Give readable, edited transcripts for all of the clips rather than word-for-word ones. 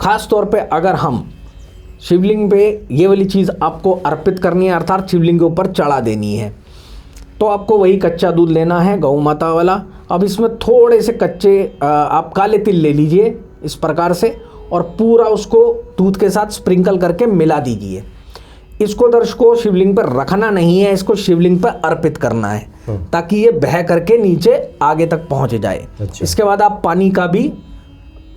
ख़ास तौर पे अगर हम शिवलिंग पे ये वाली चीज़ आपको अर्पित करनी है, अर्थात शिवलिंग के ऊपर चढ़ा देनी है, तो आपको वही कच्चा दूध लेना है गौ माता वाला। अब इसमें थोड़े से कच्चे आप काले तिल ले लीजिए इस प्रकार से, और पूरा उसको दूध के साथ स्प्रिंकल करके मिला दीजिए। इसको दर्शकों शिवलिंग पर रखना नहीं है, इसको शिवलिंग पर अर्पित करना है ताकि ये बह करके नीचे आगे तक पहुंच जाए। अच्छा। इसके बाद आप पानी का भी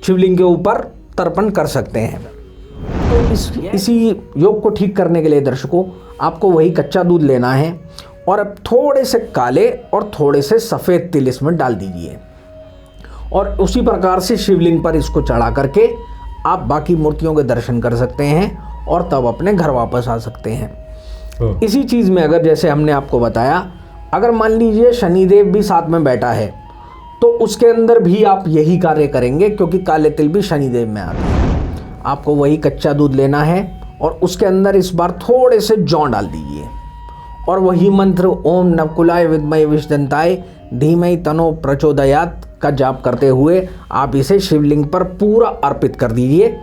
शिवलिंग के ऊपर तर्पण कर सकते हैं। तो इसी योग को ठीक करने के लिए दर्शकों आपको वही कच्चा दूध लेना है और अब थोड़े से काले और थोड़े से सफ़ेद तिल इसमें डाल दीजिए और उसी प्रकार से शिवलिंग पर इसको चढ़ा करके आप बाकी मूर्तियों के दर्शन कर सकते हैं और तब अपने घर वापस आ सकते हैं। इसी चीज़ में अगर जैसे हमने आपको बताया, अगर मान लीजिए शनिदेव भी साथ में बैठा है तो उसके अंदर भी आप यही कार्य करेंगे, क्योंकि काले तिल भी शनिदेव में आते हैं। आपको वही कच्चा दूध लेना है और उसके अंदर इस बार थोड़े से जौ डाल दीजिए और वही मंत्र ओम नवकुलाय विद्महे विष्णुदंताय धीमहि तन्नो प्रचोदयात् का जाप करते हुए आप इसे शिवलिंग पर पूरा अर्पित कर दीजिए।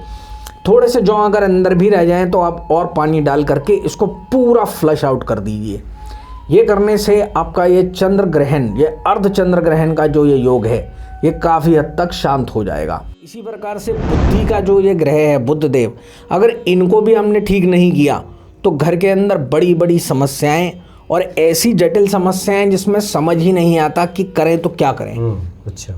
थोड़े से जौ अगर अंदर भी रह जाएं तो आप और पानी डाल करके इसको पूरा फ्लश आउट कर दीजिए। ये करने से आपका ये चंद्र ग्रहण, ये अर्ध चंद्र ग्रहण का जो ये योग है, ये काफ़ी हद तक शांत हो जाएगा। इसी प्रकार से बुद्धि का जो ये ग्रह है बुध देव, अगर इनको भी हमने ठीक नहीं किया तो घर के अंदर बड़ी बड़ी समस्याएं और ऐसी जटिल समस्याएं जिसमें समझ ही नहीं आता कि करें तो क्या करें। अच्छा।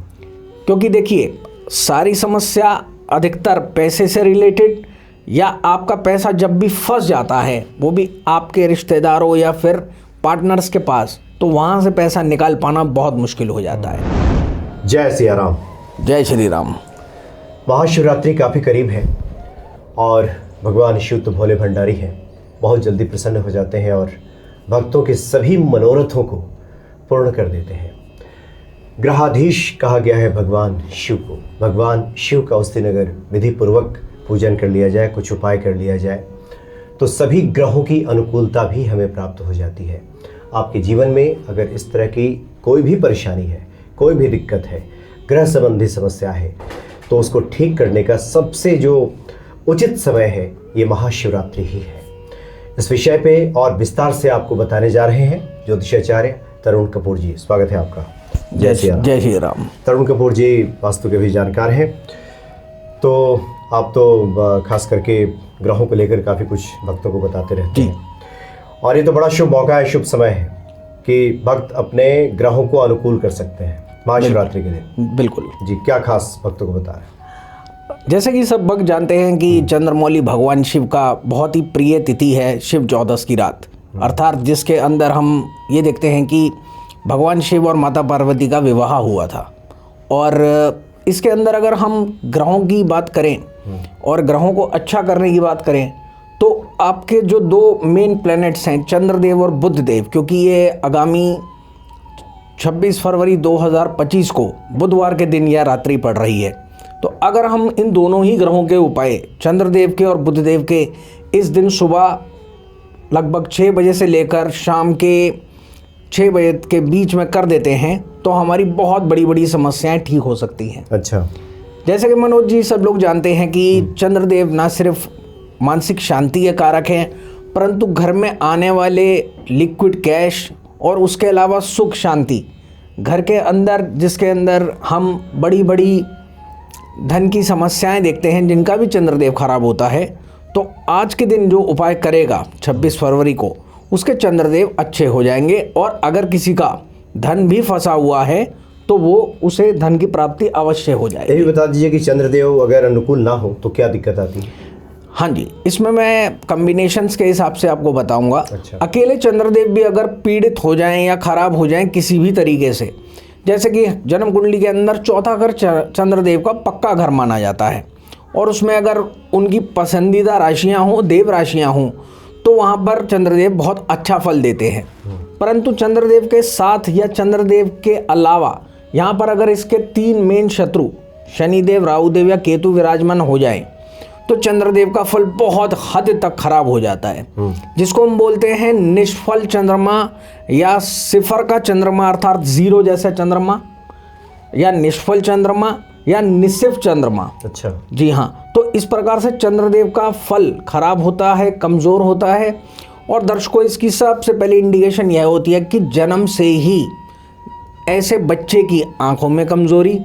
क्योंकि देखिए सारी समस्या अधिकतर पैसे से रिलेटेड, या आपका पैसा जब भी फंस जाता है वो भी आपके रिश्तेदारों या फिर पार्टनर्स के पास, तो वहाँ से पैसा निकाल पाना बहुत मुश्किल हो जाता है। जय सिया राम। जय श्री राम। महाशिवरात्रि काफ़ी करीब है और भगवान शिव तो भोले भंडारी हैं, बहुत जल्दी प्रसन्न हो जाते हैं और भक्तों के सभी मनोरथों को पूर्ण कर देते हैं। ग्रहाधीश कहा गया है भगवान शिव को। भगवान शिव का उस दिन अगर विधि पूर्वक पूजन कर लिया जाए, कुछ उपाय कर लिया जाए, तो सभी ग्रहों की अनुकूलता भी हमें प्राप्त हो जाती है। आपके जीवन में अगर इस तरह की कोई भी परेशानी है, कोई भी दिक्कत है, ग्रह संबंधी समस्या है, तो उसको ठीक करने का सबसे जो उचित समय है ये महाशिवरात्रि ही है। इस विषय पे और विस्तार से आपको बताने जा रहे हैं ज्योतिषाचार्य तरुण कपूर जी। स्वागत है आपका। जय श्री राम। तरुण कपूर जी वास्तु के भी जानकार हैं, तो आप तो खास करके ग्रहों को लेकर काफ़ी कुछ भक्तों को बताते रहते हैं और ये तो बड़ा शुभ मौका है, शुभ समय है कि भक्त अपने ग्रहों को अनुकूल कर सकते हैं महाशिवरात्रि के दिन। बिल्कुल जी, क्या खास भक्तों को बता रहे हैं? जैसे कि सब भक्त जानते हैं कि चंद्रमौली भगवान शिव का बहुत ही प्रिय तिथि है शिव चौदस की रात, अर्थात जिसके अंदर हम ये देखते हैं कि भगवान शिव और माता पार्वती का विवाह हुआ था। और इसके अंदर अगर हम ग्रहों की बात करें और ग्रहों को अच्छा करने की बात करें तो आपके जो दो मेन प्लैनेट्स हैं चंद्रदेव और बुधदेव, क्योंकि ये आगामी 26 फरवरी 2025 को बुधवार के दिन यह रात्रि पड़ रही है, तो अगर हम इन दोनों ही ग्रहों के उपाय चंद्रदेव के और बुधदेव के इस दिन सुबह लगभग 6 बजे से लेकर शाम के 6 बजे के बीच में कर देते हैं तो हमारी बहुत बड़ी बड़ी समस्याएं ठीक हो सकती हैं। अच्छा। जैसे कि मनोज जी सब लोग जानते हैं कि चंद्रदेव ना सिर्फ मानसिक शांति के कारक हैं, परंतु घर में आने वाले लिक्विड कैश और उसके अलावा सुख शांति, घर के अंदर जिसके अंदर हम बड़ी बड़ी धन की समस्याएं देखते हैं जिनका भी चंद्रदेव खराब होता है, तो आज के दिन जो उपाय करेगा 26 फरवरी को, उसके चंद्रदेव अच्छे हो जाएंगे। और अगर किसी का धन भी फंसा हुआ है तो वो उसे धन की प्राप्ति अवश्य हो जाएगी। ये भी बता दीजिए कि चंद्रदेव अगर अनुकूल ना हो तो क्या दिक्कत आती है? हाँ जी, इसमें मैं कम्बिनेशंस के हिसाब से आपको बताऊंगा। अच्छा। अकेले चंद्रदेव भी अगर पीड़ित हो जाएं या खराब हो जाएं किसी भी तरीके से, जैसे कि जन्म कुंडली के अंदर चौथा घर चंद्रदेव का पक्का घर माना जाता है और उसमें अगर उनकी पसंदीदा राशियां हों, देव राशियां हों, तो वहाँ पर चंद्रदेव बहुत अच्छा फल देते हैं। परंतु चंद्रदेव के साथ या चंद्रदेव के अलावा यहाँ पर अगर इसके 3 मेन शत्रु शनिदेव, राहुदेव या केतु विराजमान हो जाएं तो चंद्रदेव का फल बहुत हद तक खराब हो जाता है, जिसको हम बोलते हैं निष्फल चंद्रमा या सिफर का चंद्रमा, अर्थात 0 जैसा चंद्रमा या निष्फल चंद्रमा या निसिफ चंद्रमा। अच्छा। जी हाँ, तो इस प्रकार से चंद्रदेव का फल खराब होता है, कमज़ोर होता है। और दर्शकों, इसकी सबसे पहली इंडिकेशन यह होती है कि जन्म से ही ऐसे बच्चे की आंखों में कमज़ोरी,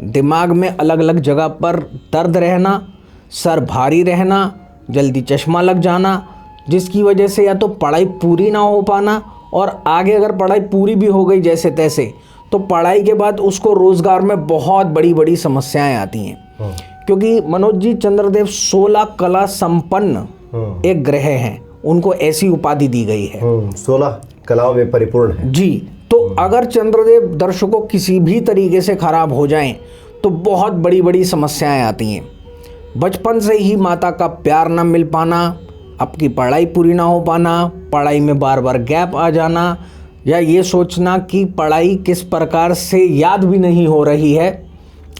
दिमाग में अलग अलग जगह पर दर्द रहना, सर भारी रहना, जल्दी चश्मा लग जाना, जिसकी वजह से या तो पढ़ाई पूरी ना हो पाना, और आगे अगर पढ़ाई पूरी भी हो गई जैसे तैसे, तो पढ़ाई के बाद उसको रोज़गार में बहुत बड़ी बड़ी समस्याएं आती हैं। क्योंकि मनोज जी, चंद्रदेव 16 कला संपन्न एक ग्रह हैं, उनको ऐसी उपाधि दी गई है। 16 कलाओं में परिपूर्ण है जी। तो अगर चंद्रदेव दर्शकों किसी भी तरीके से खराब हो जाएं तो बहुत बड़ी बड़ी समस्याएं आती हैं। बचपन से ही माता का प्यार न मिल पाना, आपकी पढ़ाई पूरी ना हो पाना, पढ़ाई में बार बार गैप आ जाना, या ये सोचना कि पढ़ाई किस प्रकार से याद भी नहीं हो रही है,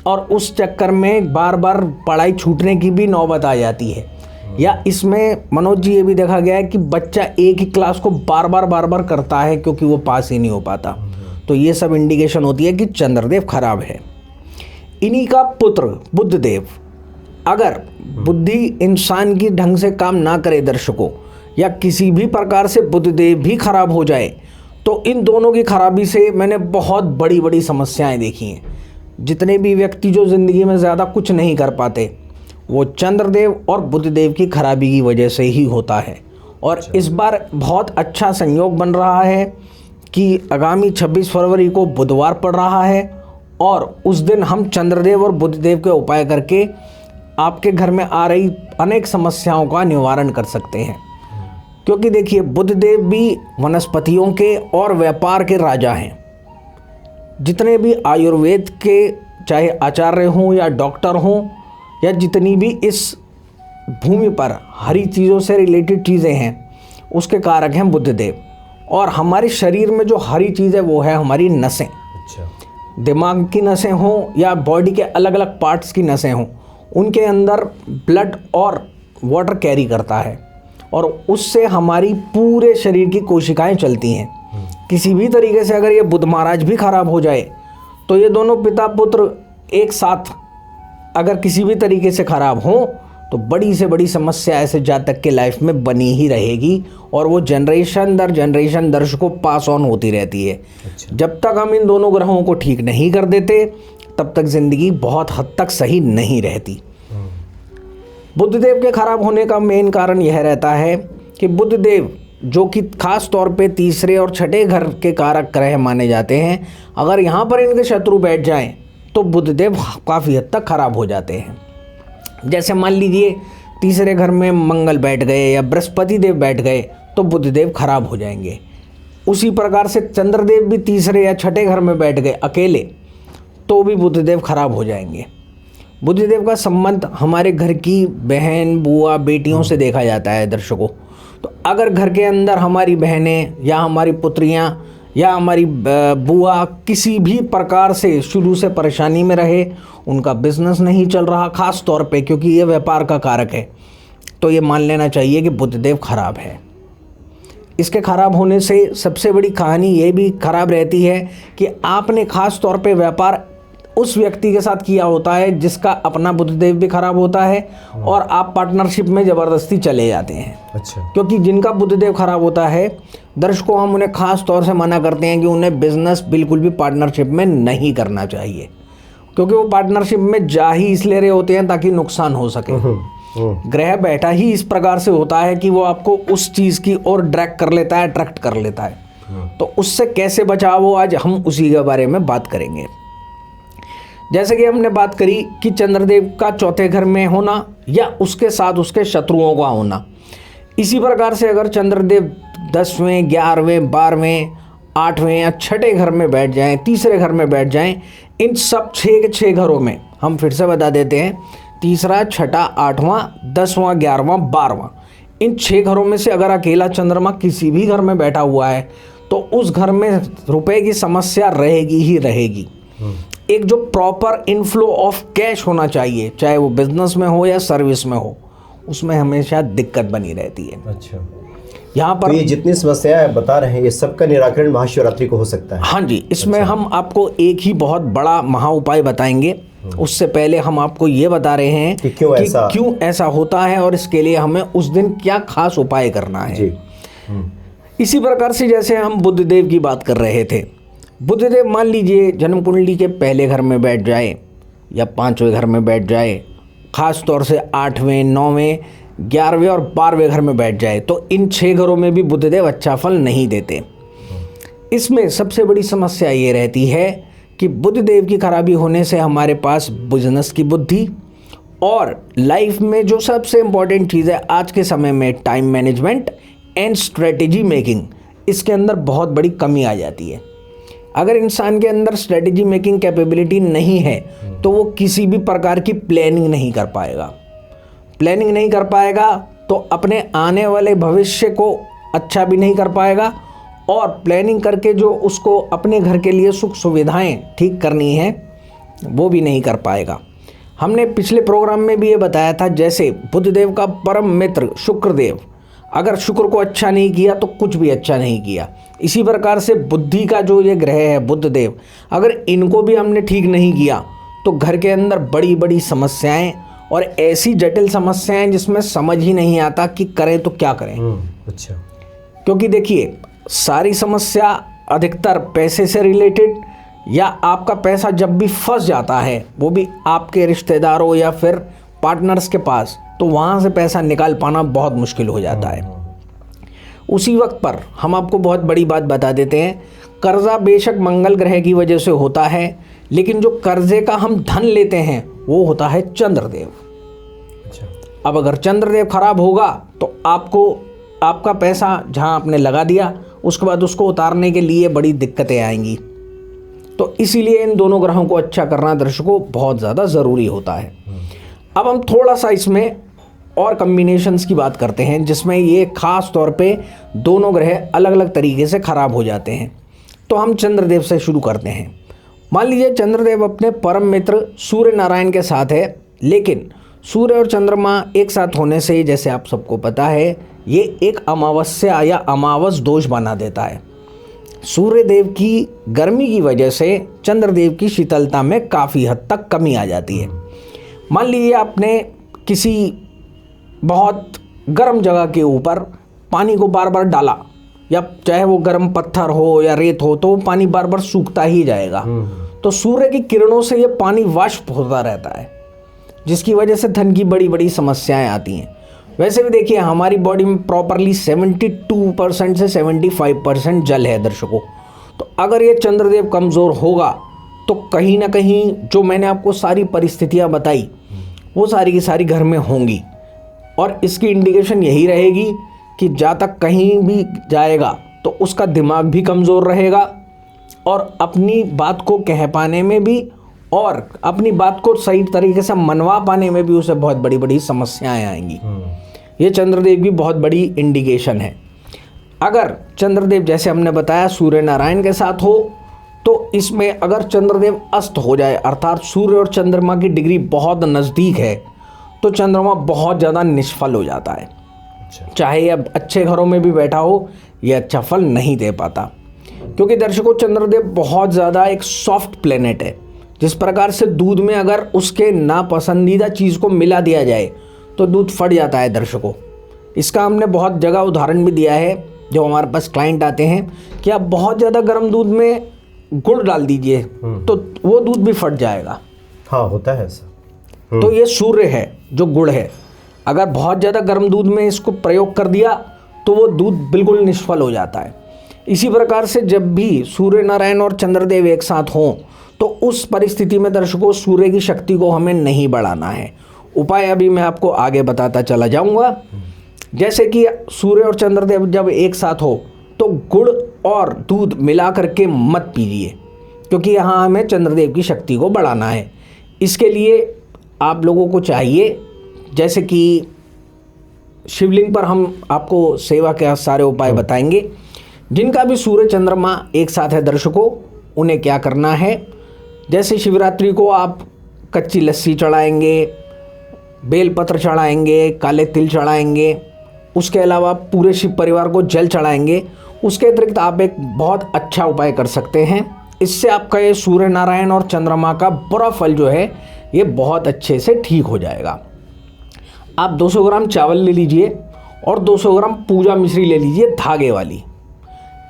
और उस चक्कर में बार बार पढ़ाई छूटने की भी नौबत आ जाती है। या इसमें मनोज जी ये भी देखा गया है कि बच्चा एक ही क्लास को बार बार करता है क्योंकि वो पास ही नहीं हो पाता। तो ये सब इंडिकेशन होती है कि चंद्रदेव खराब है। इन्हीं का पुत्र बुधदेव, अगर बुद्धि इंसान की ढंग से काम ना करे दर्शकों, या किसी भी प्रकार से बुधदेव भी खराब हो जाए, तो इन दोनों की खराबी से मैंने बहुत बड़ी बड़ी समस्याएं देखी हैं। जितने भी व्यक्ति जो ज़िंदगी में ज़्यादा कुछ नहीं कर पाते, वो चंद्रदेव और बुधदेव की खराबी की वजह से ही होता है। और इस बार बहुत अच्छा संयोग बन रहा है कि आगामी 26 फरवरी को बुधवार पड़ रहा है, और उस दिन हम चंद्रदेव और बुधदेव के उपाय करके आपके घर में आ रही अनेक समस्याओं का निवारण कर सकते हैं। क्योंकि देखिए, बुधदेव भी वनस्पतियों के और व्यापार के राजा हैं। जितने भी आयुर्वेद के चाहे आचार्य हों या डॉक्टर हों, या जितनी भी इस भूमि पर हरी चीज़ों से रिलेटेड चीज़ें हैं, उसके कारक हैं बुधदेव। और हमारे शरीर में जो हरी चीज़ है वो है हमारी नसें। अच्छा। दिमाग की नसें हों या बॉडी के अलग अलग पार्ट्स की नसें हों, उनके अंदर ब्लड और वाटर कैरी करता है, और उससे हमारी पूरे शरीर की कोशिकाएं चलती हैं। किसी भी तरीके से अगर ये बुध महाराज भी खराब हो जाए, तो ये दोनों पिता पुत्र एक साथ अगर किसी भी तरीके से खराब हों, तो बड़ी से बड़ी समस्या ऐसे जातक के लाइफ में बनी ही रहेगी, और वो जनरेशन दर जनरेशन दर्शकों पास ऑन होती रहती है। अच्छा। जब तक हम इन दोनों ग्रहों को ठीक नहीं कर देते, तब तक ज़िंदगी बहुत हद तक सही नहीं रहती। बुधदेव के खराब होने का मेन कारण यह रहता है कि बुधदेव, जो कि खास तौर पे तीसरे और छठे घर के कारक ग्रह माने जाते हैं, अगर यहाँ पर इनके शत्रु बैठ जाएं तो बुधदेव काफ़ी हद तक खराब हो जाते हैं। जैसे मान लीजिए तीसरे घर में मंगल बैठ गए या बृहस्पति देव बैठ गए, तो बुधदेव खराब हो जाएंगे। उसी प्रकार से चंद्रदेव भी तीसरे या छठे घर में बैठ गए अकेले, तो भी बुधदेव खराब हो जाएंगे। बुधदेव का संबंध हमारे घर की बहन, बुआ, बेटियों से देखा जाता है दर्शकों। तो अगर घर के अंदर हमारी बहनें या हमारी पुत्रियां या हमारी बुआ किसी भी प्रकार से शुरू से परेशानी में रहे, उनका बिजनेस नहीं चल रहा, खास तौर पे क्योंकि ये व्यापार का कारक है, तो ये मान लेना चाहिए कि बुधदेव खराब है। इसके खराब होने से सबसे बड़ी कहानी ये भी खराब रहती है कि आपने खास तौर पे व्यापार उस व्यक्ति के साथ किया होता है जिसका अपना बुधदेव भी खराब होता है, और आप पार्टनरशिप में ज़बरदस्ती चले जाते हैं। अच्छा। क्योंकि जिनका बुधदेव खराब होता है दर्शकों, हम उन्हें खास तौर से मना करते हैं कि उन्हें बिजनेस बिल्कुल भी पार्टनरशिप में नहीं करना चाहिए, क्योंकि वो पार्टनरशिप में जा ही इसलिए रहे होते हैं ताकि नुकसान हो सके। ग्रह बैठा ही इस प्रकार से होता है कि वो आपको उस चीज़ की ओर ड्रैग कर लेता है, अट्रैक्ट कर लेता है। तो उससे कैसे बचाव हो, आज हम उसी के बारे में बात करेंगे। जैसे कि हमने बात करी कि चंद्रदेव का चौथे घर में होना या उसके साथ उसके शत्रुओं का होना, इसी प्रकार से अगर चंद्रदेव 10वें, 11वें, 12वें, 8वें या छठे घर में बैठ जाएं, तीसरे घर में बैठ जाएं, इन सब 6 के 6 घरों में, हम फिर से बता देते हैं, तीसरा, छठा, 8वां, 10वां, 11वां, 12वां, इन 6 घरों में से अगर अकेला चंद्रमा किसी भी घर में बैठा हुआ है, तो उस घर में रुपए की समस्या रहेगी ही रहेगी। एक जो प्रॉपर इनफ्लो ऑफ कैश होना चाहिए, चाहे वो बिजनेस में हो या सर्विस में हो, उसमें हमेशा दिक्कत बनी रहती है। अच्छा। यहाँ तो पर ये जितनी समस्याएं आप बता रहे हैं ये सबका निराकरण महाशिवरात्रि को हो सकता है? हाँ जी, इसमें हम आपको एक ही बहुत बड़ा महा उपाय बताएंगे। उससे पहले हम आपको ये बता रहे हैं कि क्यों ऐसा होता है और इसके लिए हमें उस दिन क्या खास उपाय करना है जी। इसी प्रकार से जैसे हम बुद्धदेव की बात कर रहे थे, बुद्धदेव मान लीजिए जन्म कुंडली के पहले घर में बैठ जाए या 5वें घर में बैठ जाए, खास तौर से 8वें, 9वें, 11वें और 12वें घर में बैठ जाए, तो इन 6 घरों में भी बुद्धदेव अच्छा फल नहीं देते। इसमें सबसे बड़ी समस्या ये रहती है कि बुद्धदेव की खराबी होने से हमारे पास बिजनेस की बुद्धि और लाइफ में जो सबसे इम्पोर्टेंट चीज़ है आज के समय में time management and strategy making, इसके अंदर बहुत बड़ी कमी आ जाती है। अगर इंसान के अंदर स्ट्रेटेजी मेकिंग कैपेबिलिटी नहीं है तो वो किसी भी प्रकार की प्लानिंग नहीं कर पाएगा, तो अपने आने वाले भविष्य को अच्छा भी नहीं कर पाएगा और प्लानिंग करके जो उसको अपने घर के लिए सुख सुविधाएं ठीक करनी है वो भी नहीं कर पाएगा। हमने पिछले प्रोग्राम में भी ये बताया था, जैसे बुद्धदेव का परम मित्र शुक्रदेव, अगर शुक्र को अच्छा नहीं किया तो कुछ भी अच्छा नहीं किया। इसी प्रकार से बुद्धि का जो ये ग्रह है बुद्धदेव, अगर इनको भी हमने ठीक नहीं किया तो घर के अंदर बड़ी बड़ी समस्याएं और ऐसी जटिल समस्याएं जिसमें समझ ही नहीं आता कि करें तो क्या करें। अच्छा। क्योंकि देखिए सारी समस्या अधिकतर पैसे से रिलेटेड, या आपका पैसा जब भी फंस जाता है वो भी आपके रिश्तेदारों या फिर पार्टनर्स के पास, तो वहाँ से पैसा निकाल पाना बहुत मुश्किल हो जाता है। उसी वक्त पर हम आपको बहुत बड़ी बात बता देते हैं, कर्जा बेशक मंगल ग्रह की वजह से होता है, लेकिन जो कर्जे का हम धन लेते हैं वो होता है चंद्रदेव। अच्छा। अब अगर चंद्रदेव खराब होगा तो आपको आपका पैसा जहाँ आपने लगा दिया उसके बाद उसको उतारने के लिए बड़ी दिक्कतें आएंगी। तो इसीलिए इन दोनों ग्रहों को अच्छा करना दर्शकों बहुत ज़्यादा ज़रूरी होता है। अब हम थोड़ा सा इसमें और कम्बिनेशंस की बात करते हैं जिसमें ये खास तौर पे दोनों ग्रह अलग अलग तरीके से ख़राब हो जाते हैं। तो हम चंद्रदेव से शुरू करते हैं। मान लीजिए चंद्रदेव अपने परम मित्र सूर्य नारायण के साथ है, लेकिन सूर्य और चंद्रमा एक साथ होने से जैसे आप सबको पता है ये एक अमावस्या या अमावस दोष बना देता है। सूर्य देव की गर्मी की वजह से चंद्रदेव की शीतलता में काफ़ी हद तक कमी आ जाती है। मान लीजिए आपने किसी बहुत गर्म जगह के ऊपर पानी को बार बार डाला, या चाहे वो गर्म पत्थर हो या रेत हो, तो वो पानी बार बार सूखता ही जाएगा। तो सूर्य की किरणों से ये पानी वाष्प होता रहता है, जिसकी वजह से धन की बड़ी बड़ी समस्याएं आती हैं। वैसे भी देखिए हमारी बॉडी में प्रॉपरली 72% से 75% जल है दर्शकों। तो अगर ये चंद्रदेव कमज़ोर होगा तो कहीं ना कहीं जो मैंने आपको सारी परिस्थितियां बताई वो सारी की सारी घर में होंगी, और इसकी इंडिकेशन यही रहेगी कि जहाँ तक कहीं भी जाएगा तो उसका दिमाग भी कमज़ोर रहेगा और अपनी बात को कह पाने में भी और अपनी बात को सही तरीके से मनवा पाने में भी उसे बहुत बड़ी बड़ी समस्याएं आएंगी। ये चंद्रदेव की बहुत बड़ी इंडिकेशन है। अगर चंद्रदेव जैसे हमने बताया सूर्य नारायण के साथ हो, तो इसमें अगर चंद्रदेव अस्त हो जाए, अर्थात सूर्य और चंद्रमा की डिग्री बहुत नज़दीक है, तो चंद्रमा बहुत ज़्यादा निष्फल हो जाता है। चाहे अब अच्छे घरों में भी बैठा हो ये अच्छा फल नहीं दे पाता, क्योंकि दर्शकों चंद्रदेव बहुत ज़्यादा एक सॉफ्ट प्लेनेट है। जिस प्रकार से दूध में अगर उसके नापसंदीदा चीज़ को मिला दिया जाए तो दूध फट जाता है दर्शकों। इसका हमने बहुत जगह उदाहरण भी दिया है। जो हमारे पास क्लाइंट आते हैं कि आप बहुत ज़्यादा गर्म दूध में गुड़ डाल दीजिए तो वो दूध भी फट जाएगा। हाँ, होता है ऐसा। तो ये सूर्य है जो गुड़ है, अगर बहुत ज़्यादा गर्म दूध में इसको प्रयोग कर दिया तो वो दूध बिल्कुल निष्फल हो जाता है। इसी प्रकार से जब भी सूर्य नारायण और चंद्रदेव एक साथ हों तो उस परिस्थिति में दर्शकों सूर्य की शक्ति को हमें नहीं बढ़ाना है। उपाय अभी मैं आपको आगे बताता चला जाऊंगा। जैसे कि सूर्य और चंद्रदेव जब एक साथ हो तो गुड़ और दूध मिला करके मत पीजिए, क्योंकि यहाँ हमें चंद्रदेव की शक्ति को बढ़ाना है। इसके लिए आप लोगों को चाहिए, जैसे कि शिवलिंग पर हम आपको सेवा के सारे उपाय बताएंगे। जिनका भी सूर्य चंद्रमा एक साथ है दर्शकों, उन्हें क्या करना है, जैसे शिवरात्रि को आप कच्ची लस्सी चढ़ाएंगे, बेलपत्र चढ़ाएंगे, काले तिल चढ़ाएंगे। उसके अलावा पूरे शिव परिवार को जल चढ़ाएंगे। उसके अतिरिक्त आप एक बहुत अच्छा उपाय कर सकते हैं। इससे आपका ये सूर्य नारायण और चंद्रमा का बुरा फल जो है ये बहुत अच्छे से ठीक हो जाएगा। आप 200 ग्राम चावल ले लीजिए और 200 ग्राम पूजा मिश्री ले लीजिए धागे वाली।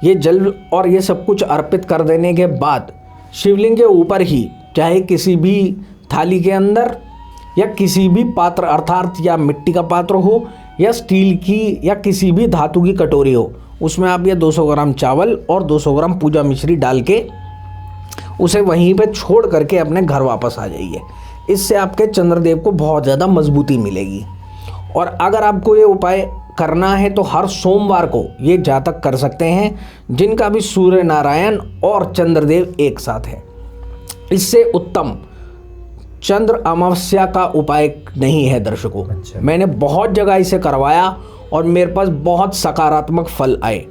ये जल और ये सब कुछ अर्पित कर देने के बाद शिवलिंग के ऊपर ही, चाहे किसी भी थाली के अंदर या किसी भी पात्र अर्थात या मिट्टी का पात्र हो या स्टील की या किसी भी धातु की कटोरी हो, उसमें आप ये 200 ग्राम चावल और 200 ग्राम पूजा मिश्री डाल के उसे वहीं पे छोड़ करके अपने घर वापस आ जाइए। इससे आपके चंद्रदेव को बहुत ज़्यादा मजबूती मिलेगी। और अगर आपको ये उपाय करना है तो हर सोमवार को ये जातक कर सकते हैं जिनका भी सूर्य नारायण और चंद्रदेव एक साथ है। इससे उत्तम चंद्र अमावस्या का उपाय नहीं है दर्शकों। अच्छा। मैंने बहुत जगह इसे करवाया और मेरे पास बहुत सकारात्मक फल आए,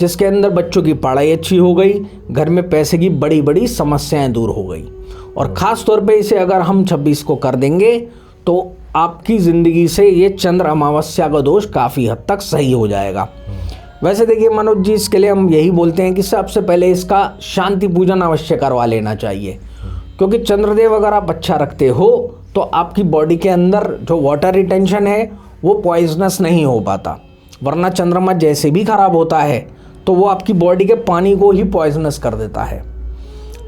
जिसके अंदर बच्चों की पढ़ाई अच्छी हो गई, घर में पैसे की बड़ी बड़ी समस्याएं दूर हो गई। और ख़ास तौर पे इसे अगर हम 26 को कर देंगे तो आपकी ज़िंदगी से ये चंद्र अमावस्या का दोष काफ़ी हद तक सही हो जाएगा। वैसे देखिए मनोज जी, इसके लिए हम यही बोलते हैं कि सबसे पहले इसका शांति पूजन अवश्य करवा लेना चाहिए, क्योंकि चंद्रदेव अगर आप अच्छा रखते हो तो आपकी बॉडी के अंदर जो वाटर रिटेंशन है वो पॉइजनस नहीं हो पाता। वरना चंद्रमा जैसे भी खराब होता है तो वो आपकी बॉडी के पानी को ही पॉइजनस कर देता है।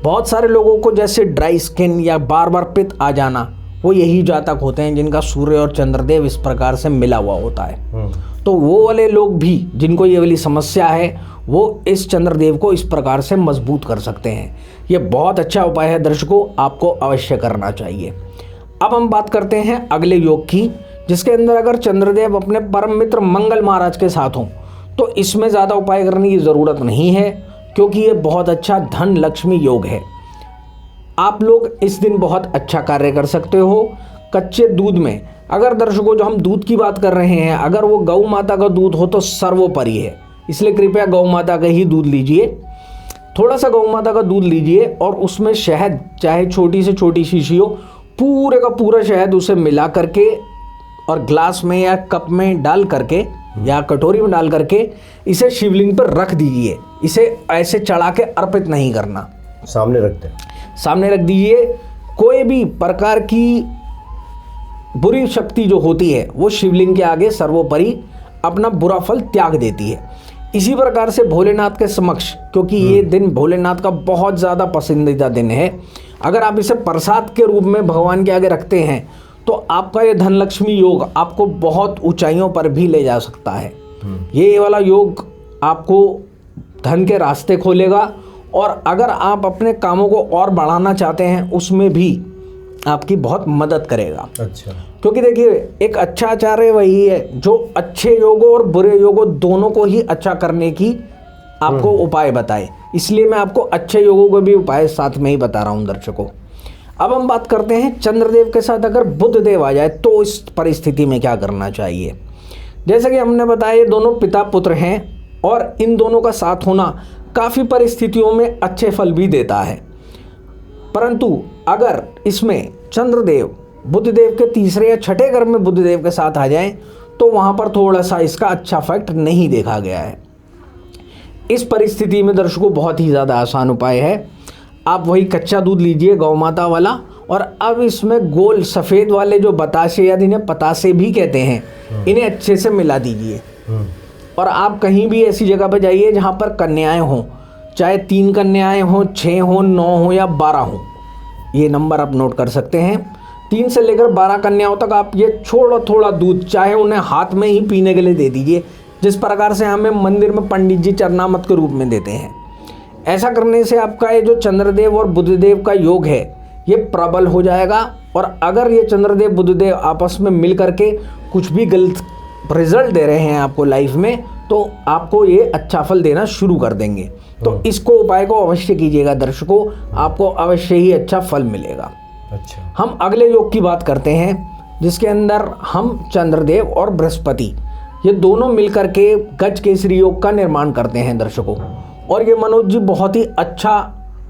बहुत सारे लोगों को जैसे ड्राई स्किन या बार बार पित्त आ जाना, वो यही जातक होते हैं जिनका सूर्य और चंद्रदेव इस प्रकार से मिला हुआ होता है। तो वो वाले लोग भी जिनको ये वाली समस्या है वो इस चंद्रदेव को इस प्रकार से मजबूत कर सकते हैं। ये बहुत अच्छा उपाय है दर्शकों, आपको अवश्य करना चाहिए। अब हम बात करते हैं अगले योग की, जिसके अंदर अगर चंद्रदेव अपने परम मित्र मंगल महाराज के साथ हों तो इसमें ज़्यादा उपाय करने की ज़रूरत नहीं है, क्योंकि ये बहुत अच्छा धन लक्ष्मी योग है। आप लोग इस दिन बहुत अच्छा कार्य कर सकते हो। कच्चे दूध में, अगर दर्शकों जो हम दूध की बात कर रहे हैं, अगर वो गौ माता का दूध हो तो सर्वोपरि है, इसलिए कृपया गौ माता का ही दूध लीजिए। थोड़ा सा गौ माता का दूध लीजिए और उसमें शहद, चाहे छोटी से छोटी शीशी हो, पूरे का पूरा शहद उसे मिला करके और ग्लास में या कप में डाल करके या कटोरी में डाल करके इसे शिवलिंग पर रख दीजिए। इसे ऐसे चढ़ा के अर्पित नहीं करना, सामने रखते हैं, सामने रख दीजिए। कोई भी प्रकार की बुरी शक्ति जो होती है वो शिवलिंग के आगे सर्वोपरि अपना बुरा फल त्याग देती है। इसी प्रकार से भोलेनाथ के समक्ष, क्योंकि ये दिन भोलेनाथ का बहुत ज़्यादा पसंदीदा दिन है, अगर आप इसे प्रसाद के रूप में भगवान के आगे रखते हैं तो आपका ये धन लक्ष्मी योग आपको बहुत ऊंचाइयों पर भी ले जा सकता है। ये वाला योग आपको धन के रास्ते खोलेगा और अगर आप अपने कामों को और बढ़ाना चाहते हैं उसमें भी आपकी बहुत मदद करेगा। अच्छा। क्योंकि देखिए एक अच्छा आचार्य वही है जो अच्छे योगों और बुरे योगों दोनों को ही अच्छा करने की आपको उपाय बताए। इसलिए मैं आपको अच्छे योगों को भी उपाय साथ में ही बता रहा हूँ दर्शकों। अब हम बात करते हैं चंद्रदेव के साथ अगर बुध देव आ जाए तो इस परिस्थिति में क्या करना चाहिए। जैसे कि हमने बताया ये दोनों पिता पुत्र हैं और इन दोनों का साथ होना काफ़ी परिस्थितियों में अच्छे फल भी देता है, परंतु अगर इसमें चंद्रदेव बुधदेव के तीसरे या छठे घर में बुधदेव के साथ आ जाए तो वहाँ पर थोड़ा सा इसका अच्छा फैक्ट नहीं देखा गया है। इस परिस्थिति में दर्शकों बहुत ही ज़्यादा आसान उपाय है। आप वही कच्चा दूध लीजिए गौ माता वाला, और अब इसमें गोल सफ़ेद वाले जो बताशे या इन्हें पतासे भी कहते हैं, इन्हें अच्छे से मिला दीजिए। और आप कहीं भी ऐसी जगह पर जाइए जहाँ पर कन्याएं हों, चाहे 3 कन्याएं हों, 6 हों, 9 हों या 12 हों, ये नंबर आप नोट कर सकते हैं। 3 से लेकर 12 कन्याओं तक आप ये थोड़ा दूध चाहे उन्हें हाथ में ही पीने के लिए दे दीजिए, जिस प्रकार से हमें मंदिर में पंडित जी चरणामत के रूप में देते हैं। ऐसा करने से आपका ये जो चंद्रदेव और बुधदेव का योग है ये प्रबल हो जाएगा। और अगर ये चंद्रदेव बुधदेव आपस में मिल करके कुछ भी गलत रिजल्ट दे रहे हैं आपको लाइफ में, तो आपको ये अच्छा फल देना शुरू कर देंगे। तो इसको उपाय को अवश्य कीजिएगा दर्शकों, आपको अवश्य ही अच्छा फल मिलेगा। अच्छा। हम अगले योग की बात करते हैं जिसके अंदर हम चंद्रदेव और बृहस्पति ये दोनों मिलकर के गज केसरी योग का निर्माण करते हैं दर्शकों। और ये मनोज जी बहुत ही अच्छा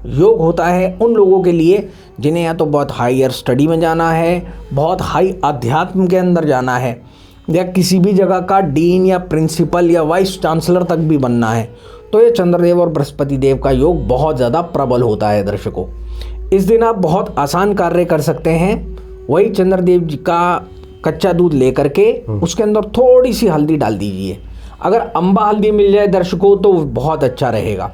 योग होता है उन लोगों के लिए जिन्हें या तो बहुत हायर स्टडी में जाना है, बहुत हाई अध्यात्म के अंदर जाना है, या किसी भी जगह का डीन या प्रिंसिपल या वाइस चांसलर तक भी बनना है तो ये चंद्रदेव और बृहस्पति देव का योग बहुत ज़्यादा प्रबल होता है दर्शकों। इस दिन आप बहुत आसान कार्य कर सकते हैं। वही चंद्रदेव जी का कच्चा दूध लेकर के उसके अंदर थोड़ी सी हल्दी डाल दीजिए। अगर अम्बा हल्दी मिल जाए दर्शकों तो बहुत अच्छा रहेगा।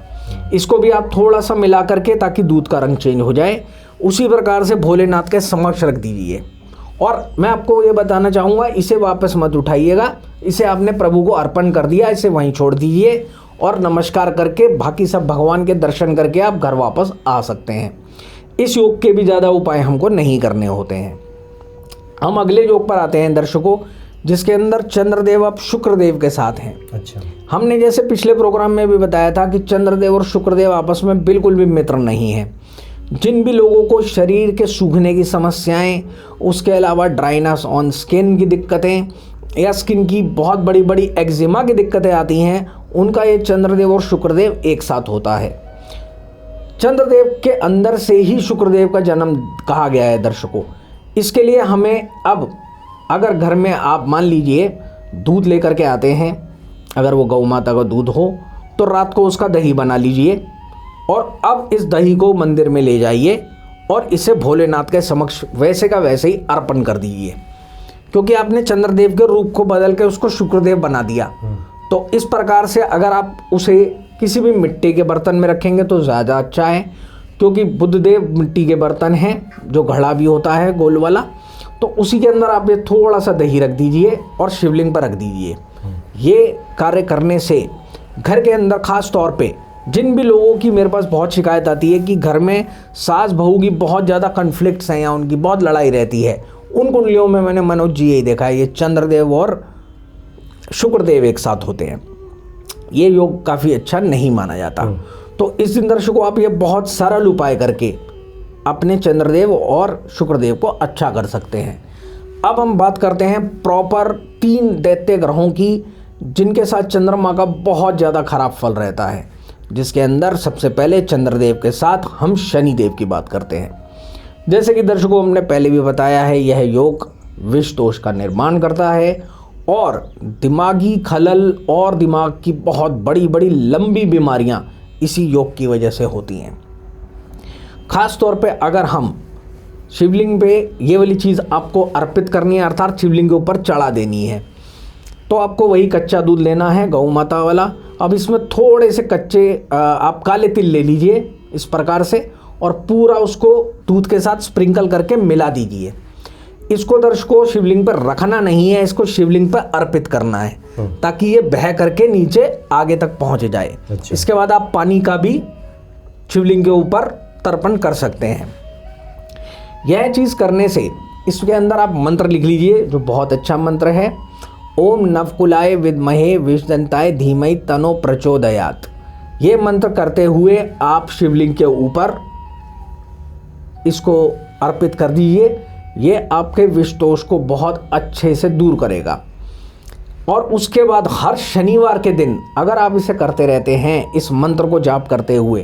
इसको भी आप थोड़ा सा मिला करके ताकि दूध का रंग चेंज हो जाए, उसी प्रकार से भोलेनाथ के समक्ष रख दीजिए। और मैं आपको ये बताना चाहूँगा, इसे वापस मत उठाइएगा, इसे आपने प्रभु को अर्पण कर दिया, इसे वहीं छोड़ दीजिए और नमस्कार करके बाकी सब भगवान के दर्शन करके आप घर वापस आ सकते हैं। इस योग के भी ज़्यादा उपाय हमको नहीं करने होते हैं। हम अगले योग पर आते हैं दर्शकों, जिसके अंदर चंद्रदेव अब शुक्रदेव के साथ हैं। अच्छा, हमने जैसे पिछले प्रोग्राम में भी बताया था कि चंद्रदेव और शुक्रदेव आपस में बिल्कुल भी मित्र नहीं हैं। जिन भी लोगों को शरीर के सूखने की समस्याएं, उसके अलावा ड्राइनेस ऑन स्किन की दिक्कतें या स्किन की बहुत बड़ी बड़ी एक्जिमा की दिक्कतें आती हैं, उनका ये चंद्रदेव और शुक्रदेव एक साथ होता है। चंद्रदेव के अंदर से ही शुक्रदेव का जन्म कहा गया है दर्शकों। इसके लिए हमें अब अगर घर में आप मान लीजिए दूध लेकर के आते हैं, अगर वो गौ माता का दूध हो तो रात को उसका दही बना लीजिए और अब इस दही को मंदिर में ले जाइए और इसे भोलेनाथ के समक्ष वैसे का वैसे ही अर्पण कर दीजिए, क्योंकि आपने चंद्रदेव के रूप को बदल के उसको शुक्रदेव बना दिया। तो इस प्रकार से अगर आप उसे किसी भी मिट्टी के बर्तन में रखेंगे तो ज़्यादा अच्छा है, क्योंकि बुद्धदेव मिट्टी के बर्तन हैं, जो घड़ा भी होता है गोल वाला। तो उसी के अंदर आप ये थोड़ा सा दही रख दीजिए और शिवलिंग पर रख दीजिए। ये कार्य करने से घर के अंदर खास तौर पे जिन भी लोगों की मेरे पास बहुत शिकायत आती है कि घर में सास बहू की बहुत ज़्यादा कन्फ्लिक्ट्स हैं या उनकी बहुत लड़ाई रहती है, उन कुंडलियों में मैंने मनोज जी यही देखा है, ये चंद्रदेव और शुक्रदेव एक साथ होते हैं। ये योग काफ़ी अच्छा नहीं माना जाता। तो इस दिन दर्शकों आप ये बहुत सरल उपाय करके अपने चंद्रदेव और शुक्रदेव को अच्छा कर सकते हैं। अब हम बात करते हैं प्रॉपर 3 दैत्य ग्रहों की जिनके साथ चंद्रमा का बहुत ज़्यादा खराब फल रहता है, जिसके अंदर सबसे पहले चंद्रदेव के साथ हम शनिदेव की बात करते हैं। जैसे कि दर्शकों हमने पहले भी बताया है, यह योग विष दोष का निर्माण करता है और दिमागी खलल और दिमाग की बहुत बड़ी बड़ी लंबी बीमारियां इसी योग की वजह से होती हैं। खास तौर पे अगर हम शिवलिंग पे ये वाली चीज़ आपको अर्पित करनी है, अर्थात शिवलिंग के ऊपर चढ़ा देनी है, तो आपको वही कच्चा दूध लेना है गौ माता वाला। अब इसमें थोड़े से कच्चे आप काले तिल ले लीजिए इस प्रकार से और पूरा उसको दूध के साथ स्प्रिंकल करके मिला दीजिए। इसको दर्शकों शिवलिंग पर रखना नहीं है, इसको शिवलिंग पर अर्पित करना है ताकि ये बह करके नीचे आगे तक पहुंच जाए। अच्छा। इसके बाद आप पानी का भी शिवलिंग के ऊपर तर्पण कर सकते हैं। यह चीज़ करने से इसके अंदर आप मंत्र लिख लीजिए, जो बहुत अच्छा मंत्र है, ओम नवकुलाय विद्महे विषदंताय धीमहि तनो प्रचोदयात। ये मंत्र करते हुए आप शिवलिंग के ऊपर इसको अर्पित कर दीजिए। ये आपके विष दोष को बहुत अच्छे से दूर करेगा। और उसके बाद हर शनिवार के दिन अगर आप इसे करते रहते हैं, इस मंत्र को जाप करते हुए,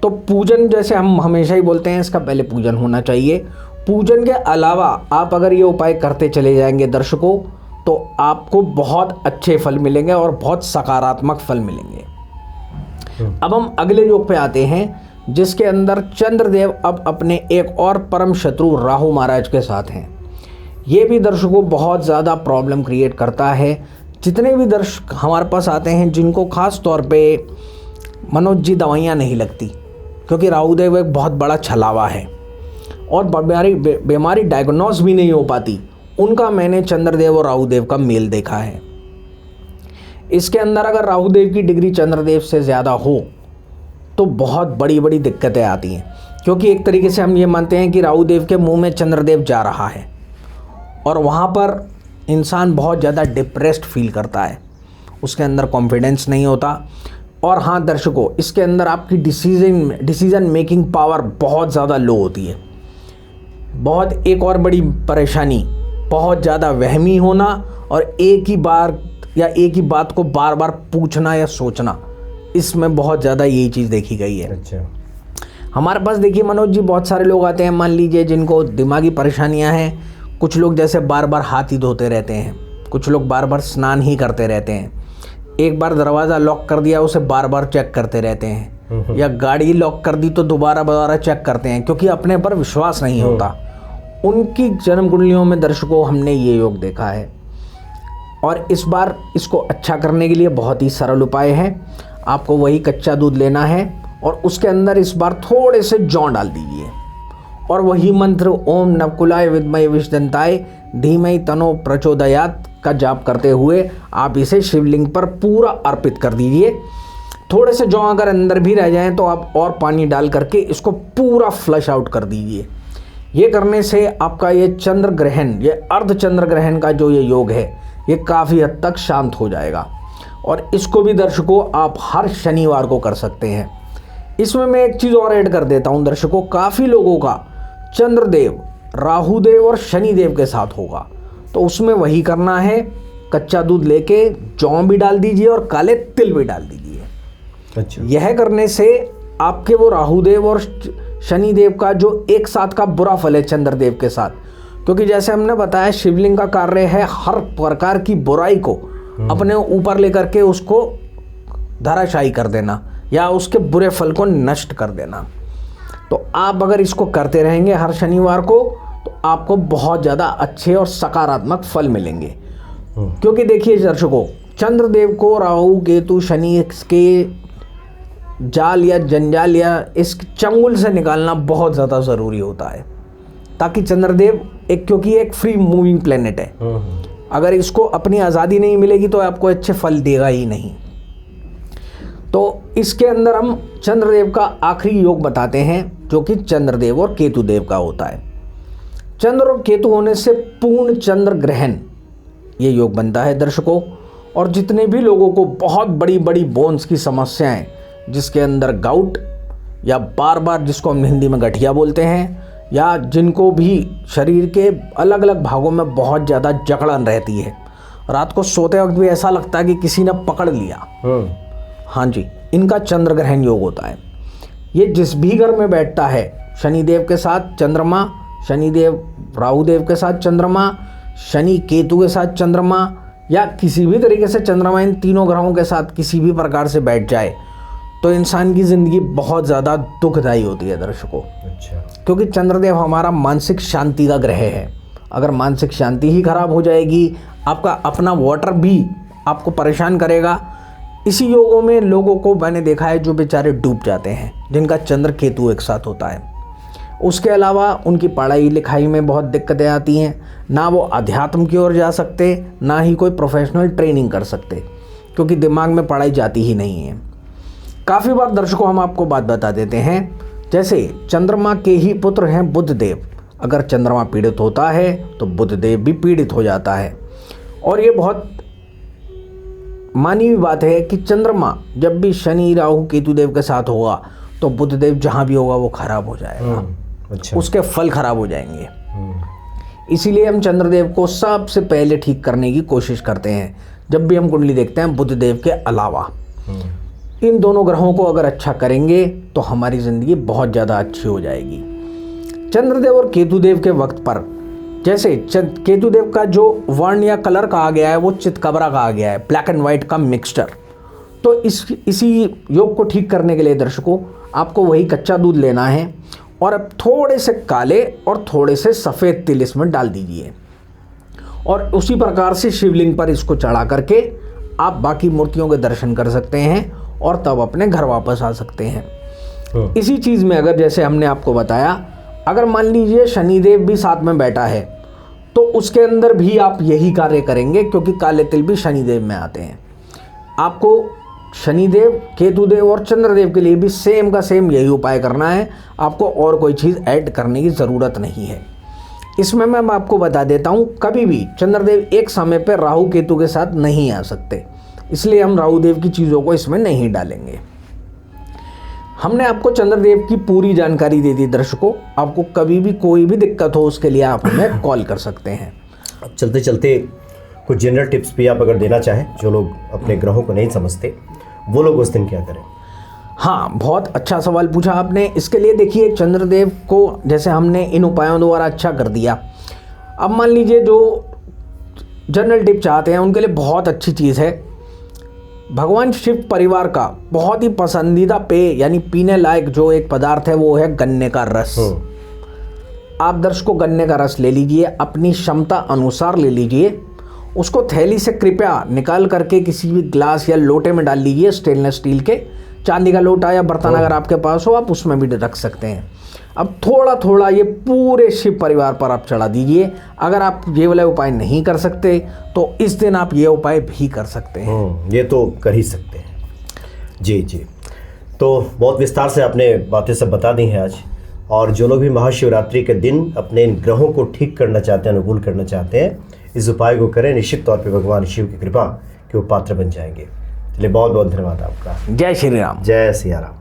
तो पूजन जैसे हम हमेशा ही बोलते हैं, इसका पहले पूजन होना चाहिए। पूजन के अलावा आप अगर ये उपाय करते चले जाएंगे दर्शकों, तो आपको बहुत अच्छे फल मिलेंगे और बहुत सकारात्मक फल मिलेंगे। अब हम अगले योग पे आते हैं, जिसके अंदर चंद्रदेव अब अपने एक और परम शत्रु राहु महाराज के साथ हैं। ये भी दर्शकों बहुत ज़्यादा प्रॉब्लम क्रिएट करता है। जितने भी दर्शक हमारे पास आते हैं जिनको खास तौर पे मनोज जी दवाइयाँ नहीं लगती, क्योंकि राहुदेव एक बहुत बड़ा छलावा है और बीमारी डायग्नोस भी नहीं हो पाती, उनका मैंने चंद्रदेव और राहुदेव का मेल देखा है। इसके अंदर अगर राहुदेव की डिग्री चंद्रदेव से ज़्यादा हो तो बहुत बड़ी बड़ी दिक्कतें आती हैं, क्योंकि एक तरीके से हम ये मानते हैं कि राहुदेव के मुंह में चंद्रदेव जा रहा है और वहाँ पर इंसान बहुत ज़्यादा डिप्रेस्ड फील करता है, उसके अंदर कॉन्फिडेंस नहीं होता। और हाँ दर्शकों, इसके अंदर आपकी डिसीजन मेकिंग पावर बहुत ज़्यादा लो होती है। बहुत एक और बड़ी परेशानी, बहुत ज़्यादा वहमी होना और एक ही बात को बार बार पूछना या सोचना, इसमें बहुत ज़्यादा यही चीज़ देखी गई है। अच्छा। हमारे पास देखिए मनोज जी, बहुत सारे लोग आते हैं, मान लीजिए जिनको दिमागी परेशानियां हैं। कुछ लोग जैसे बार बार हाथ ही धोते रहते हैं, कुछ लोग बार बार स्नान ही करते रहते हैं, एक बार दरवाज़ा लॉक कर दिया उसे बार बार चेक करते रहते हैं, या गाड़ी लॉक कर दी तो दोबारा चेक करते हैं, क्योंकि अपने पर विश्वास नहीं होता। उनकी जन्म कुंडलियों में दर्शकों हमने ये योग देखा है। और इस बार इसको अच्छा करने के लिए बहुत ही सरल उपाय है। आपको वही कच्चा दूध लेना है और उसके अंदर इस बार थोड़े से जौ डाल दीजिए और वही मंत्र ओम नवकुलाय विद्महे विषदंताय धीमहि तन्नो प्रचोदयात् का जाप करते हुए आप इसे शिवलिंग पर पूरा अर्पित कर दीजिए। थोड़े से जौ अगर अंदर भी रह जाएं तो आप और पानी डाल करके इसको पूरा फ्लश आउट कर दीजिए। ये करने से आपका ये चंद्र ग्रहण, ये अर्ध चंद्र ग्रहण का जो ये योग है, ये काफ़ी हद तक शांत हो जाएगा। और इसको भी दर्शकों आप हर शनिवार को कर सकते हैं। इसमें मैं एक चीज़ और ऐड कर देता हूँ दर्शकों, काफ़ी लोगों का चंद्रदेव, राहुदेव और शनिदेव के साथ होगा, तो उसमें वही करना है, कच्चा दूध लेके जौ भी डाल दीजिए और काले तिल भी डाल दीजिए। अच्छा। यह करने से आपके वो राहुदेव और शनिदेव का जो एक साथ का बुरा फल है चंद्रदेव के साथ, क्योंकि जैसे हमने बताया शिवलिंग का कार्य है हर प्रकार की बुराई को अपने ऊपर लेकर के उसको धराशायी कर देना या उसके बुरे फल को नष्ट कर देना। तो आप अगर इसको करते रहेंगे हर शनिवार को तो आपको बहुत ज़्यादा अच्छे और सकारात्मक फल मिलेंगे। क्योंकि देखिए दर्शकों, चंद्रदेव को राहु केतु शनि के जाल या जंजाल या इस चंगुल से निकालना बहुत ज़्यादा ज़रूरी होता है, ताकि चंद्रदेव क्योंकि एक फ्री मूविंग प्लेनेट है, अगर इसको अपनी आज़ादी नहीं मिलेगी तो आपको अच्छे फल देगा ही नहीं। तो इसके अंदर हम चंद्रदेव का आखिरी योग बताते हैं जो कि चंद्रदेव और केतुदेव का होता है। चंद्र और केतु होने से पूर्ण चंद्र ग्रहण ये योग बनता है दर्शकों। और जितने भी लोगों को बहुत बड़ी बड़ी बोन्स की समस्याएं, जिसके अंदर गाउट या बार बार जिसको हम हिंदी में गठिया बोलते हैं, या जिनको भी शरीर के अलग अलग भागों में बहुत ज़्यादा जकड़न रहती है, रात को सोते वक्त भी ऐसा लगता है कि किसी ने पकड़ लिया, हाँ जी, इनका चंद्र ग्रहण योग होता है। ये जिस भी घर में बैठता है, शनिदेव के साथ चंद्रमा, शनिदेव राहुदेव के साथ चंद्रमा, शनि केतु के साथ चंद्रमा, या किसी भी तरीके से चंद्रमा इन तीनों ग्रहों के साथ किसी भी प्रकार से बैठ जाए तो इंसान की ज़िंदगी बहुत ज़्यादा दुखदायी होती है दर्शकों। अच्छा। क्योंकि चंद्रदेव हमारा मानसिक शांति का ग्रह है। अगर मानसिक शांति ही खराब हो जाएगी, आपका अपना वाटर भी आपको परेशान करेगा। इसी योगों में लोगों को मैंने देखा है जो बेचारे डूब जाते हैं, जिनका चंद्र केतु एक साथ होता है। उसके अलावा उनकी पढ़ाई लिखाई में बहुत दिक्कतें आती हैं, ना वो अध्यात्म की ओर जा सकते, ना ही कोई प्रोफेशनल ट्रेनिंग कर सकते, क्योंकि दिमाग में पढ़ाई जाती ही नहीं है। काफ़ी बार दर्शकों हम आपको बात बता देते हैं, जैसे चंद्रमा के ही पुत्र हैं बुधदेव, अगर चंद्रमा पीड़ित होता है तो बुधदेव भी पीड़ित हो जाता है। और ये बहुत मानी हुई बात है कि चंद्रमा जब भी शनि राहु केतुदेव के साथ होगा तो बुधदेव जहाँ भी होगा वो खराब हो जाएगा। अच्छा। उसके फल खराब हो जाएंगे। इसीलिए हम चंद्रदेव को सबसे पहले ठीक करने की कोशिश करते हैं जब भी हम कुंडली देखते हैं, बुधदेव के अलावा। इन दोनों ग्रहों को अगर अच्छा करेंगे तो हमारी ज़िंदगी बहुत ज़्यादा अच्छी हो जाएगी। चंद्रदेव और केतुदेव के वक्त पर, जैसे केतुदेव का जो वर्ण या कलर कहा गया है वो चितकबरा कहा गया है, ब्लैक एंड वाइट का मिक्सचर। तो इसी योग को ठीक करने के लिए दर्शकों आपको वही कच्चा दूध लेना है और अब थोड़े से काले और थोड़े से सफ़ेद तिल इसमें डाल दीजिए और उसी प्रकार से शिवलिंग पर इसको चढ़ा करके आप बाकी मूर्तियों के दर्शन कर सकते हैं और तब अपने घर वापस आ सकते हैं। इसी चीज़ में अगर जैसे हमने आपको बताया, अगर मान लीजिए शनिदेव भी साथ में बैठा है तो उसके अंदर भी आप यही कार्य करेंगे, क्योंकि काले तिल भी शनिदेव में आते हैं। आपको शनिदेव, केतुदेव और चंद्रदेव के लिए भी सेम का सेम यही उपाय करना है, आपको और कोई चीज़ ऐड करने की ज़रूरत नहीं है। इसमें मैं आपको बता देता हूँ, कभी भी चंद्रदेव एक समय पर राहु केतु के साथ नहीं आ सकते, इसलिए हम राहुदेव की चीज़ों को इसमें नहीं डालेंगे। हमने आपको चंद्रदेव की पूरी जानकारी दे दी दर्शकों। आपको कभी भी कोई भी दिक्कत हो उसके लिए आप हमें कॉल कर सकते हैं। अब चलते चलते कुछ जनरल टिप्स भी आप अगर देना चाहें, जो लोग अपने ग्रहों को नहीं समझते वो लोग उस दिन क्या करें? हाँ, बहुत अच्छा सवाल पूछा आपने। इसके लिए देखिए, चंद्रदेव को जैसे हमने इन उपायों द्वारा अच्छा कर दिया, अब मान लीजिए जो जनरल टिप चाहते हैं उनके लिए बहुत अच्छी चीज़ है। भगवान शिव परिवार का बहुत ही पसंदीदा पेय यानी पीने लायक जो एक पदार्थ है वो है गन्ने का रस। आप दर्शकों गन्ने का रस ले लीजिए, अपनी क्षमता अनुसार ले लीजिए, उसको थैली से कृपया निकाल करके किसी भी ग्लास या लोटे में डाल लीजिए, स्टेनलेस स्टील के, चांदी का लोटा या बर्तन अगर आपके पास हो आप उसमें भी रख सकते हैं। अब थोड़ा थोड़ा ये पूरे शिव परिवार पर आप चढ़ा दीजिए। अगर आप ये वाला उपाय नहीं कर सकते तो इस दिन आप ये उपाय भी कर सकते हैं। ये तो कर ही सकते हैं। जी जी, तो बहुत विस्तार से आपने बातें सब बता दी हैं आज। और जो लोग भी महाशिवरात्रि के दिन अपने इन ग्रहों को ठीक करना चाहते हैं, अनुकूल करना चाहते हैं, इस उपाय को करें, निश्चित तौर पे भगवान शिव की कृपा के वो पात्र बन जाएंगे। चलिए बहुत बहुत धन्यवाद आपका। जय श्री राम। जय सिया राम।